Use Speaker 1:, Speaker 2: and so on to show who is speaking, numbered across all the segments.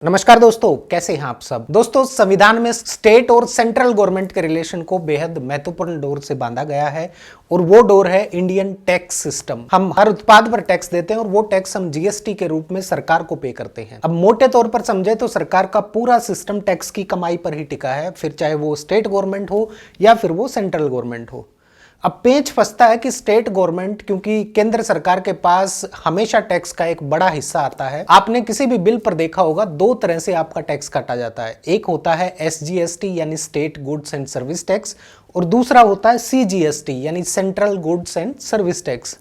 Speaker 1: नमस्कार दोस्तों, कैसे हैं आप सब। दोस्तों, संविधान में स्टेट और सेंट्रल गवर्नमेंट के रिलेशन को बेहद महत्वपूर्ण डोर से बांधा गया है और वो डोर है इंडियन टैक्स सिस्टम। हम हर उत्पाद पर टैक्स देते हैं और वो टैक्स हम जीएसटी के रूप में सरकार को पे करते हैं। अब मोटे तौर पर समझे तो सरकार का पूरा सिस्टम टैक्स की कमाई पर ही टिका है, फिर चाहे वो स्टेट गवर्नमेंट हो या फिर वो सेंट्रल गवर्नमेंट हो। अब पेंच फंसता है कि स्टेट गवर्नमेंट, क्योंकि केंद्र सरकार के पास हमेशा टैक्स का एक बड़ा हिस्सा आता है। आपने किसी भी बिल पर देखा होगा, दो तरह से आपका टैक्स काटा जाता है। एक होता है एसजीएसटी यानी state goods and service tax, और दूसरा होता है सीजीएसटी यानी central goods and service tax.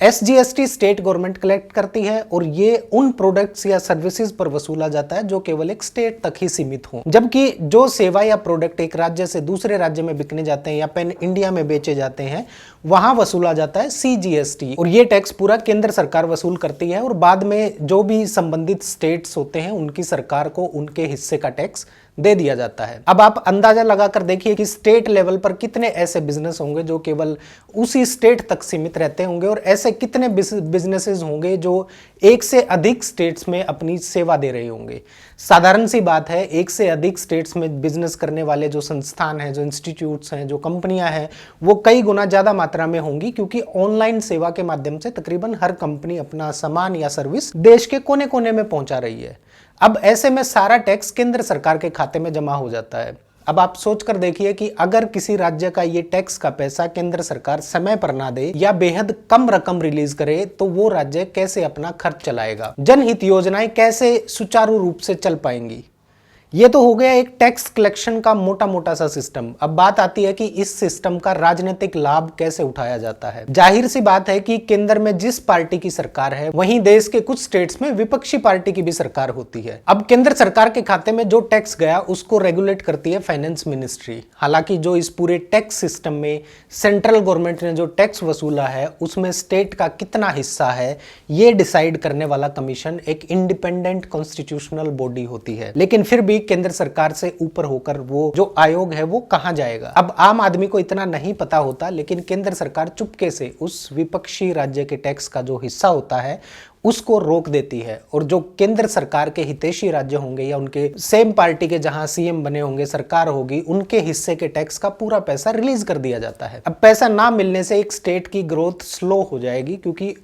Speaker 1: SGST state government collect करती है और ये उन प्रोडक्ट्स या सर्विसेज पर वसूला जाता है जो केवल एक स्टेट तक ही सीमित हो, जबकि जो सेवा या प्रोडक्ट एक राज्य से दूसरे राज्य में बिकने जाते हैं या पैन इंडिया में बेचे जाते हैं, वहां वसूला जाता है सीजीएसटी। और ये टैक्स पूरा केंद्र सरकार वसूल करती है और बाद में जो भी संबंधित स्टेट्स होते हैं उनकी सरकार को उनके हिस्से का टैक्स दे दिया जाता है। अब आप अंदाजा लगाकर देखिए कि स्टेट लेवल पर कितने ऐसे बिजनेस होंगे जो केवल उसी स्टेट तक सीमित रहते होंगे, और ऐसे कितने बिजनेसेस होंगे जो एक से अधिक स्टेट्स में अपनी सेवा दे रहे होंगे। साधारण सी बात है, एक से अधिक स्टेट्स में बिजनेस करने वाले जो संस्थान हैं, जो इंस्टीट्यूट्स हैं, जो कंपनियां हैं, वो कई गुना ज्यादा मात्रा में होंगी, क्योंकि ऑनलाइन सेवा के माध्यम से तकरीबन हर कंपनी अपना सामान या सर्विस देश के कोने कोने में पहुंचा रही है। अब ऐसे में सारा टैक्स केंद्र सरकार के खाते में जमा हो जाता है। अब आप सोचकर देखिए कि अगर किसी राज्य का ये टैक्स का पैसा केंद्र सरकार समय पर ना दे या बेहद कम रकम रिलीज करे तो वो राज्य कैसे अपना खर्च चलाएगा, जनहित योजनाएं कैसे सुचारू रूप से चल पाएंगी। ये तो हो गया एक टैक्स कलेक्शन का मोटा मोटा सा सिस्टम। अब बात आती है कि इस सिस्टम का राजनीतिक लाभ कैसे उठाया जाता है। जाहिर सी बात है कि केंद्र में जिस पार्टी की सरकार है वहीं देश के कुछ स्टेट्स में विपक्षी पार्टी की भी सरकार होती है। अब केंद्र सरकार के खाते में जो टैक्स गया उसको रेगुलेट करती है फाइनेंस मिनिस्ट्री। हालांकि जो इस पूरे टैक्स सिस्टम में सेंट्रल गवर्नमेंट ने जो टैक्स वसूला है उसमें स्टेट का कितना हिस्सा है ये डिसाइड करने वाला कमीशन एक इंडिपेंडेंट कॉन्स्टिट्यूशनल बॉडी होती है। लेकिन फिर भी केंद्र सरकार से ऊपर होकर वो जो आयोग है वो कहां जाएगा। अब आम आदमी को इतना नहीं पता होता, लेकिन केंद्र सरकार चुपके से उस विपक्षी राज्य के टैक्स का जो हिस्सा होता है उसको रोक देती है, और जो केंद्र सरकार के हितैषी राज्य होंगे या उनके सेम पार्टी के जहां सीएम बने होंगे, सरकार होगी, उनके हिस्से के टैक्स का पूरा पैसा रिलीज कर दिया जाता है। अब पैसा ना मिलने से एक स्टेट की ग्रोथ स्लो हो जाएगी, क्योंकि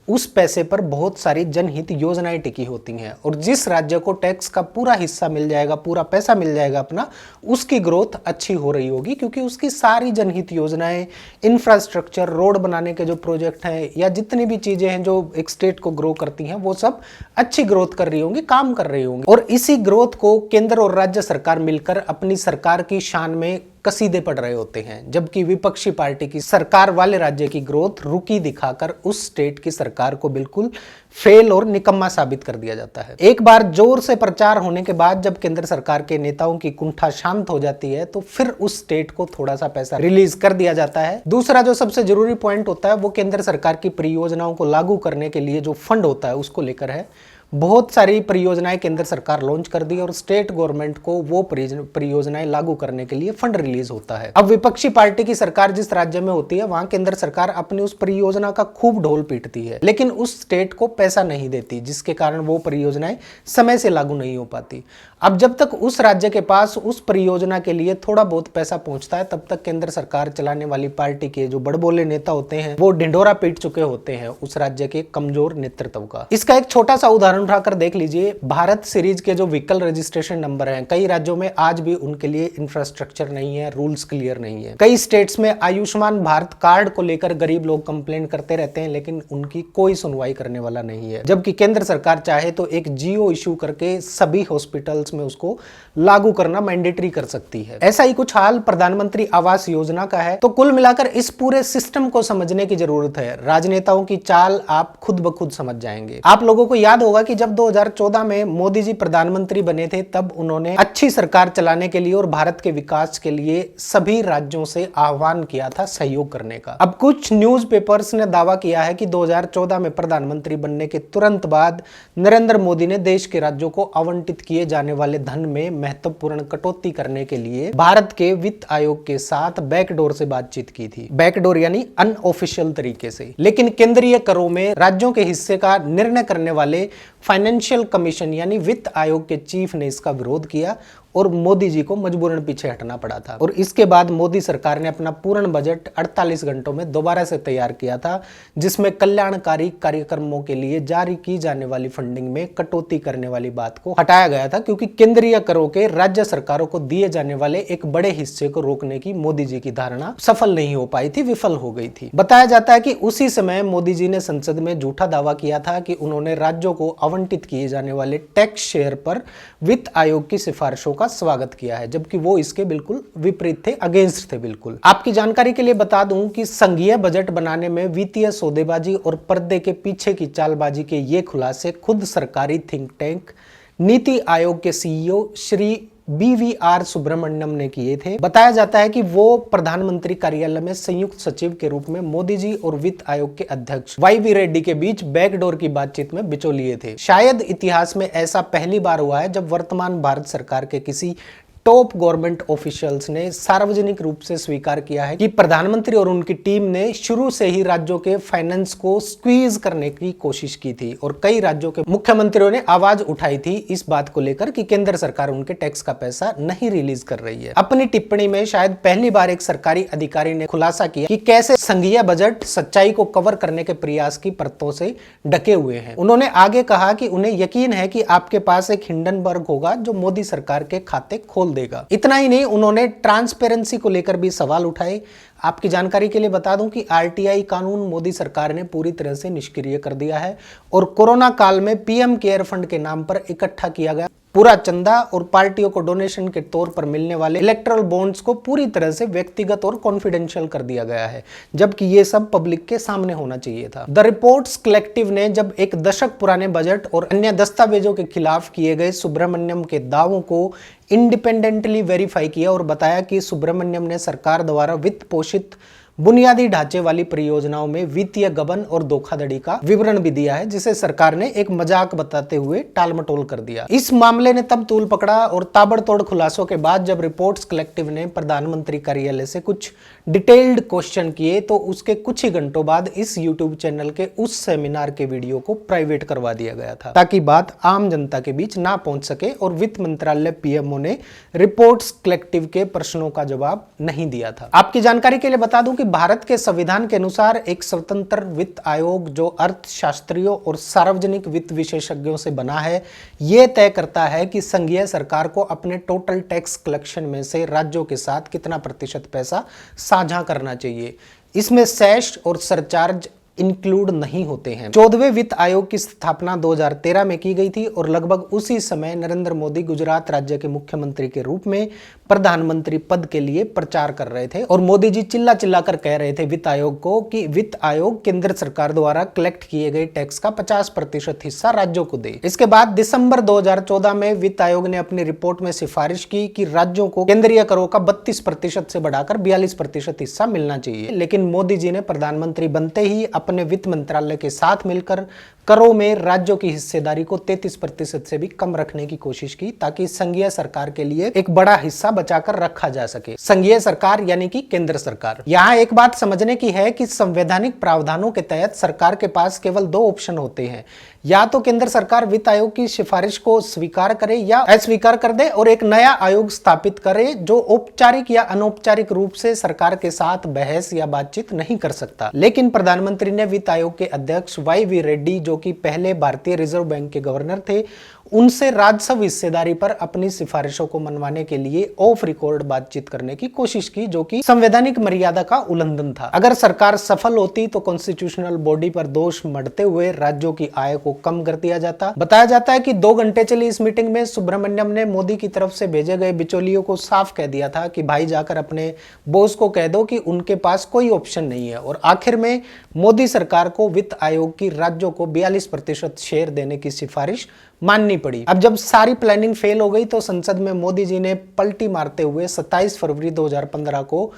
Speaker 1: उस पैसे पर बहुत सारी जनहित योजनाएं टिकी होती हैं, और जिस राज्य को टैक्स का पूरा हिस्सा मिल जाएगा, पूरा पैसा मिल जाएगा अपना, उसकी ग्रोथ अच्छी हो रही होगी, क्योंकि उसकी सारी जनहित योजनाएं, इंफ्रास्ट्रक्चर, रोड बनाने के जो प्रोजेक्ट हैं या जितनी भी चीजें हैं जो एक स्टेट को ग्रो करती हैं वो सब अच्छी ग्रोथ कर रही होंगी, काम कर रही होंगी। और इसी ग्रोथ को केंद्र और राज्य सरकार मिलकर अपनी सरकार की शान में कसीदे पड़ रहे होते हैं, जबकि विपक्षी पार्टी की सरकार वाले राज्य की ग्रोथ रुकी दिखाकर उस स्टेट की सरकार को बिल्कुल फेल और निकम्मा साबित कर दिया जाता है। एक बार जोर से प्रचार होने के बाद जब केंद्र सरकार के नेताओं की कुंठा शांत हो जाती है तो फिर उस स्टेट को थोड़ा सा पैसा रिलीज कर दिया जाता है। दूसरा जो सबसे जरूरी पॉइंट होता है वो केंद्र सरकार की परियोजनाओं को लागू करने के लिए जो फंड होता है उसको लेकर है। बहुत सारी परियोजनाएं केंद्र सरकार लॉन्च कर दी और स्टेट गवर्नमेंट को वो परियोजनाएं लागू करने के लिए फंड रिलीज होता है। अब विपक्षी पार्टी की सरकार जिस राज्य में होती है वहां केंद्र सरकार अपनी उस परियोजना का खूब ढोल पीटती है, लेकिन उस स्टेट को पैसा नहीं देती, जिसके कारण वो परियोजनाएं समय से लागू नहीं हो पाती। अब जब तक उस राज्य के पास उस परियोजना के लिए थोड़ा बहुत पैसा पहुंचता है तब तक केंद्र सरकार चलाने वाली पार्टी के जो बड़बोले नेता होते हैं वो ढिंढोरा पीट चुके होते हैं उस राज्य के कमजोर नेतृत्व का। इसका एक छोटा सा उदाहरण उठाकर देख लीजिए। भारत सीरीज के जो व्हीकल रजिस्ट्रेशन नंबर हैं, कई राज्यों में आज भी उनके लिए इंफ्रास्ट्रक्चर नहीं है, रूल्स क्लियर नहीं है। कई स्टेट्स में आयुष्मान भारत कार्ड को लेकर गरीब लोग कंप्लेन करते रहते हैं, लेकिन उनकी कोई सुनवाई करने वाला नहीं है, जबकि केंद्र सरकार चाहे तो एक जियो इशू करके सभी हॉस्पिटल्स में उसको लागू करना मैंडेटरी कर सकती है। ऐसा ही कुछ हाल प्रधानमंत्री आवास योजना का है। तो कुल मिलाकर इस पूरे सिस्टम को समझने की जरूरत है। राजनेताओं की चाल आप खुद ब खुद समझ जाएंगे। आप लोगों को याद होगा कि जब 2014 में मोदी जी प्रधानमंत्री बने थे तब उन्होंने अच्छी सरकार चलाने के लिए और भारत के विकास के लिए सभी राज्यों से आह्वान किया था सहयोग करने का। अब कुछ न्यूज़पेपर्स ने दावा किया है कि 2014 में प्रधानमंत्री बनने के तुरंत बाद नरेंद्र मोदी ने देश के राज्यों को आवंटित किए जाने वाले धन में महत्वपूर्ण कटौती करने के लिए भारत के वित्त आयोग के साथ बैकडोर से बातचीत की थी। बैकडोर यानी अनऑफिशियल तरीके से। लेकिन केंद्रीय करों में राज्यों के हिस्से का निर्णय करने वाले फाइनेंशियल कमीशन यानी वित्त आयोग के चीफ ने इसका विरोध किया और मोदी जी को मजबूरन पीछे हटना पड़ा था। और इसके बाद मोदी सरकार ने अपना पूर्ण बजट 48 घंटों में दोबारा से तैयार किया था, जिसमें कल्याणकारी कार्यक्रमों के लिए जारी की जाने वाली फंडिंग में कटौती करने वाली बात को हटाया गया था, क्योंकि केंद्रीय करों के राज्य सरकारों को दिए जाने वाले एक बड़े हिस्से को रोकने की मोदी जी की धारणा सफल नहीं हो पाई थी, विफल हो गई थी। बताया जाता है कि उसी समय मोदी जी ने संसद में झूठा दावा किया था कि उन्होंने राज्यों को आवंटित किए जाने वाले टैक्स शेयर पर वित्त आयोग की सिफारिशों का स्वागत किया है, जबकि वो इसके बिल्कुल विपरीत थे, अगेंस्ट थे बिल्कुल। आपकी जानकारी के लिए बता दूं कि संघीय बजट बनाने में वित्तीय सौदेबाजी और पर्दे के पीछे की चालबाजी के ये खुलासे खुद सरकारी थिंक टैंक नीति आयोग के सीईओ श्री BVR सुब्रमण्यम ने किए थे। बताया जाता है कि वो प्रधानमंत्री कार्यालय में संयुक्त सचिव के रूप में मोदी जी और वित्त आयोग के अध्यक्ष YV रेड्डी के बीच बैकडोर की बातचीत में बिचौलिए थे। शायद इतिहास में ऐसा पहली बार हुआ है जब वर्तमान भारत सरकार के किसी टॉप गवर्नमेंट ऑफिशियल्स ने सार्वजनिक रूप से स्वीकार किया है कि प्रधानमंत्री और उनकी टीम ने शुरू से ही राज्यों के फाइनेंस को स्क्वीज करने की कोशिश की थी और कई राज्यों के मुख्यमंत्रियों ने आवाज उठाई थी इस बात को लेकर कि केंद्र सरकार उनके टैक्स का पैसा नहीं रिलीज कर रही है। अपनी टिप्पणी में शायद पहली बार एक सरकारी अधिकारी ने खुलासा किया कि कैसे संघीय बजट सच्चाई को कवर करने के प्रयास की परतों से ढके हुए हैं। उन्होंने आगे कहा कि उन्हें यकीन है कि आपके पास एक हिंडनबर्ग होगा जो मोदी सरकार के खाते खोल देगा। इतना ही नहीं, उन्होंने ट्रांसपेरेंसी को लेकर भी सवाल उठाए। आपकी जानकारी के लिए बता दूं कि RTI कानून मोदी सरकार ने पूरी तरह से निष्क्रिय कर दिया है और कोरोना काल में PM केयर फंड के नाम पर इकट्ठा किया गया पूरा चंदा और पार्टियों को डोनेशन के तौर पर मिलने वाले इलेक्टोरल बॉन्ड्स को पूरी तरह से व्यक्तिगत और कॉन्फिडेंशियल कर दिया गया है, जबकि ये सब पब्लिक के सामने होना चाहिए था। द रिपोर्ट्स कलेक्टिव ने जब एक दशक पुराने बजट और अन्य दस्तावेजों के खिलाफ किए गए सुब्रमण्यम के दावों को इंडिपेंडेंटली वेरीफाई किया और बताया कि सुब्रमण्यम ने सरकार द्वारा वित्त पोषित बुनियादी ढांचे वाली परियोजनाओं में वित्तीय गबन और धोखाधड़ी का विवरण भी दिया है, जिसे सरकार ने एक मजाक बताते हुए टालमटोल कर दिया। इस मामले ने तब तूल पकड़ा और ताबड़तोड़ खुलासों के बाद जब रिपोर्ट्स कलेक्टिव ने प्रधानमंत्री कार्यालय से कुछ डिटेल्ड क्वेश्चन किए तो उसके कुछ ही घंटों बाद इस यूट्यूब चैनल के उस सेमिनार के वीडियो को प्राइवेट करवा दिया गया था, ताकि बात आम जनता के बीच ना पहुंच सके और वित्त मंत्रालय PMO ने रिपोर्ट्स कलेक्टिव के प्रश्नों का जवाब नहीं दिया था। आपकी जानकारी के लिए बता दूं कि भारत के संविधान के अनुसार एक स्वतंत्र वित्त आयोग जो अर्थशास्त्रियों और सार्वजनिक वित्त विशेषज्ञों से बना है, यह तय करता है कि संघीय सरकार को अपने टोटल टैक्स कलेक्शन में से राज्यों के साथ कितना प्रतिशत पैसा साझा करना चाहिए। इसमें सेस और सरचार्ज इंक्लूड नहीं होते हैं। 14वें वित्त आयोग की स्थापना 2013 में की गई थी और लगभग उसी समय नरेंद्र मोदी गुजरात राज्य के मुख्यमंत्री के रूप में प्रधानमंत्री पद के लिए प्रचार कर रहे थे और मोदी जी चिल्ला चिल्ला कर कह रहे थे वित्त आयोग को कि वित्त आयोग केंद्र सरकार द्वारा कलेक्ट किए गए टैक्स का 50% हिस्सा राज्यों को दे। इसके बाद दिसंबर 2014 में वित्त आयोग ने अपनी रिपोर्ट में सिफारिश की कि राज्यों को केंद्रीय करों का 32% से बढ़ाकर 42% हिस्सा मिलना चाहिए, लेकिन मोदी जी ने प्रधानमंत्री बनते ही अपने वित्त मंत्रालय के साथ मिलकर करों में राज्यों की हिस्सेदारी को 33% से भी कम रखने की कोशिश की, ताकि संघीय सरकार के लिए एक बड़ा हिस्सा बचाकर रखा जा सके। संघीय सरकार यानी कि केंद्र सरकार। यहाँ एक बात समझने की है कि संवैधानिक प्रावधानों के तहत सरकार के पास केवल 2 ऑप्शन होते हैं, या तो केंद्र सरकार वित्त आयोग की सिफारिश को स्वीकार करे या अस्वीकार कर दे और एक नया आयोग स्थापित करे जो औपचारिक या अनौपचारिक रूप से सरकार के साथ बहस या बातचीत नहीं कर सकता। लेकिन प्रधानमंत्री ने वित्त आयोग के अध्यक्ष YV रेड्डी, जो कि पहले भारतीय रिजर्व बैंक के गवर्नर थे, उनसे राजस्व हिस्सेदारी पर अपनी सिफारिशों को मनवाने के लिए ऑफ रिकॉर्ड बातचीत करने की कोशिश की, जो कि संवैधानिक मर्यादा का उल्लंघन था। अगर सरकार सफल होती तो कॉन्स्टिट्यूशनल बॉडी पर दोष मढ़ते हुए राज्यों की आय को कम कर दिया जाता। बताया जाता है कि 2 घंटे चली इस मीटिंग में सुब्रमण्यम ने मोदी की तरफ से भेजे गए बिचौलियों को साफ कह दिया था कि भाई जाकर अपने बॉस को कह दो कि उनके पास कोई ऑप्शन नहीं है, और आखिर में मोदी सरकार को वित्त आयोग की राज्यों को 42% शेयर देने की सिफारिश माननी पड़ी। अब जब सारी प्लानिंग फेल हो गई तो संसद में मोदी जी ने पलटी मारते हुए 27 फरवरी 2015 को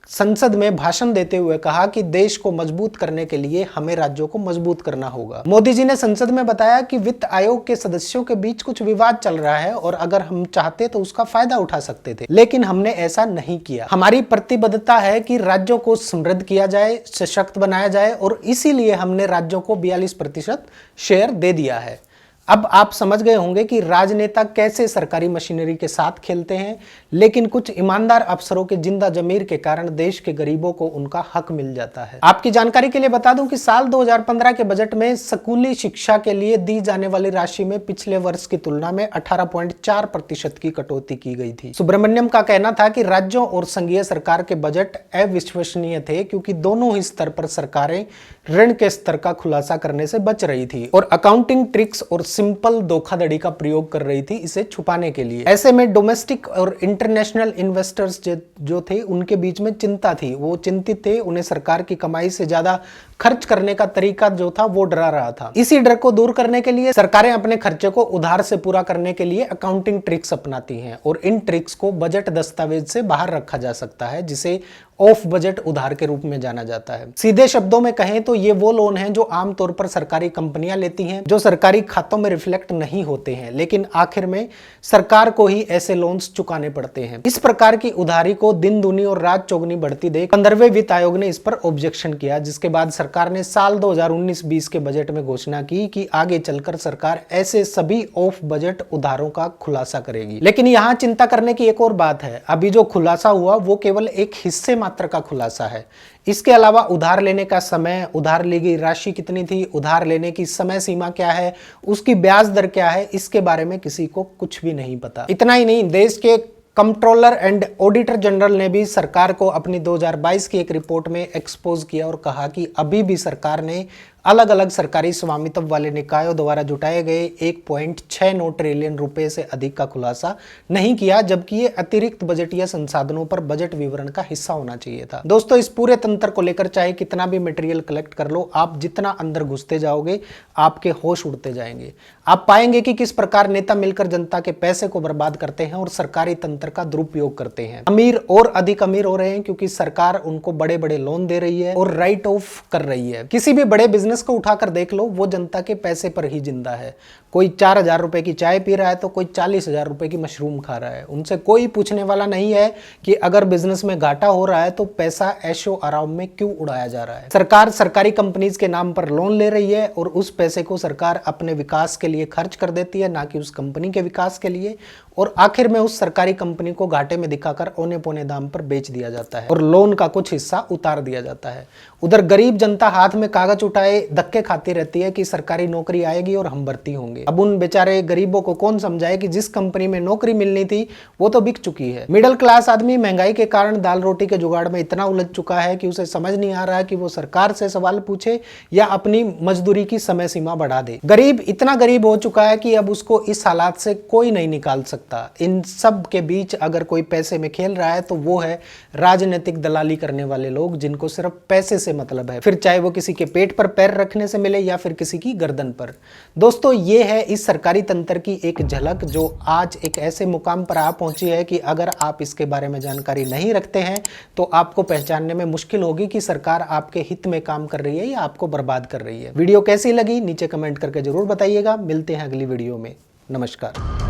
Speaker 1: संसद में भाषण देते हुए कहा कि देश को मजबूत करने के लिए हमें राज्यों को मजबूत करना होगा। मोदी जी ने संसद में बताया कि वित्त आयोग के सदस्यों के बीच कुछ विवाद चल रहा है और अगर हम चाहते तो उसका फायदा उठा सकते थे, लेकिन हमने ऐसा नहीं किया। हमारी प्रतिबद्धता है कि राज्यों को समृद्ध किया जाए, सशक्त बनाया जाए, और इसीलिए हमने राज्यों को 42% शेयर दे दिया है। अब आप समझ गए होंगे कि राजनेता कैसे सरकारी मशीनरी के साथ खेलते हैं, लेकिन कुछ ईमानदार अफसरों के जिंदा जमीर के कारण देश के गरीबों को उनका हक मिल जाता है। आपकी जानकारी के लिए बता दूं कि साल 2015 के बजट में स्कूली शिक्षा के लिए दी जाने वाली राशि में पिछले वर्ष की तुलना में 18.4% की कटौती की गई थी। सुब्रमण्यम का कहना था कि राज्यों और संघीय सरकार के बजट अविश्वसनीय थे, क्योंकि दोनों ही स्तर पर सरकारें ऋण के स्तर का खुलासा करने से बच रही थी और अकाउंटिंग ट्रिक्स और सिंपल धोखाधड़ी का प्रयोग कर रही थी इसे छुपाने के लिए। ऐसे में डोमेस्टिक और इंटरनेशनल इन्वेस्टर्स जो थे उनके बीच में चिंता थी, वो चिंतित थे, उन्हें सरकार की कमाई से ज्यादा खर्च करने का तरीका जो था वो डरा रहा था। इसी डर को दूर करने के लिए सरकारें अपने खर्चे को उधार से पूरा करने के लिए अकाउंटिंग ट्रिक्स अपनाती हैं और इन ट्रिक्स को बजट दस्तावेज से बाहर रखा जा सकता है, जिसे ऑफ बजट उधार के रूप में जाना जाता है। सीधे शब्दों में कहें तो ये वो लोन हैं जो आमतौर पर सरकारी कंपनियां लेती हैं, जो सरकारी खातों में रिफ्लेक्ट नहीं होते हैं, लेकिन आखिर में सरकार को ही ऐसे लोन्स चुकाने पड़ते हैं। इस प्रकार की उधारी को दिन दूनी और रात चौगुनी बढ़ती देख 15वें वित्त आयोग ने इस पर ऑब्जेक्शन किया, जिसके बाद सरकार ने साल 2019-20 के बजट में घोषणा की कि आगे चलकर सरकार ऐसे सभी ऑफ बजट उधारों का खुलासा करेगी। लेकिन यहाँ चिंता करने की एक और बात है, अभी जो खुलासा हुआ वो केवल एक हिस्से मात्र का खुलासा है। इसके अलावा उधार लेने का समय, उधार ली गई राशि कितनी थी, उधार लेने की समय सीमा क्या है, उसकी ब्याज दर क्या है, इसके बारे में किसी को कुछ भी नहीं पता। इतना ही नहीं, देश के कंट्रोलर एंड ऑडिटर जनरल ने भी सरकार को अपनी 2022 की एक रिपोर्ट में एक्सपोज किया और कहा कि अभी भी सरकार ने अलग अलग सरकारी स्वामित्व वाले निकायों द्वारा जुटाए गए 1.69 ट्रिलियन रुपए से अधिक का खुलासा नहीं किया, जबकि ये अतिरिक्त बजटीय संसाधनों पर बजट विवरण का हिस्सा होना चाहिए था। दोस्तों, इस पूरे तंत्र को लेकर चाहे कितना भी मटेरियल कलेक्ट कर लो, आप जितना अंदर घुसते जाओगे आपके होश उड़ते जाएंगे। आप पाएंगे कि किस प्रकार नेता मिलकर जनता के पैसे को बर्बाद करते हैं और सरकारी तंत्र का दुरुपयोग करते हैं। अमीर और अधिक अमीर हो रहे हैं क्योंकि सरकार उनको बड़े बड़े लोन दे रही है और राइट ऑफ कर रही है। किसी भी बड़े बिजनेस को उठाकर देख लो, वो जनता के पैसे पर ही जिंदा है। कोई 4,000 रुपए की चाय पी रहा है तो कोई 40,000 रुपए की मशरूम खा रहा है। उनसे कोई पूछने वाला नहीं है कि अगर बिजनेस में घाटा हो रहा है तो पैसा ऐशो आराम में क्यों उड़ाया जा रहा है। सरकार सरकारी कंपनीज के नाम पर लोन ले रही है और उस पैसे को सरकार अपने विकास के लिए खर्च कर देती है, ना कि उस कंपनी के विकास के लिए, और आखिर में उस सरकारी कंपनी को घाटे में दिखाकर औने पौने दाम पर बेच दिया जाता है और लोन का कुछ हिस्सा उतार दिया जाता है। उधर गरीब जनता हाथ में कागज उठाए धक्के खाती रहती है कि सरकारी नौकरी आएगी और हम भर्ती होंगे। अब उन बेचारे गरीबों को कौन समझाए कि जिस कंपनी में नौकरी मिलनी थी वो तो बिक चुकी है। मिडिल क्लास आदमी महंगाई के कारण दाल रोटी के जुगाड़ में इतना उलझ चुका है कि उसे समझ नहीं आ रहा कि वो सरकार से सवाल पूछे या अपनी मजदूरी की समय सीमा बढ़ा दे। गरीब इतना गरीब हो चुका है कि अब उसको इस हालात से कोई नहीं निकाल सकता। इन सब के बीच अगर कोई पैसे में खेल रहा है तो वो है राजनीतिक दलाली करने वाले लोग, जिनको सिर्फ पैसे से मतलब है, फिर चाहे वो किसी के पेट पर पैर रखने से मिले या फिर किसी की गर्दन पर। दोस्तों, ये है इस सरकारी तंत्र की एक झलक जो आज एक ऐसे मुकाम पर आ पहुंची है कि अगर आप इसके बारे में जानकारी नहीं रखते हैं तो आपको पहचानने में मुश्किल होगी कि सरकार आपके हित में काम कर रही है या आपको बर्बाद कर रही है। वीडियो कैसी लगी नीचे कमेंट करके जरूर बताइएगा। मिलते हैं अगली वीडियो में। नमस्कार।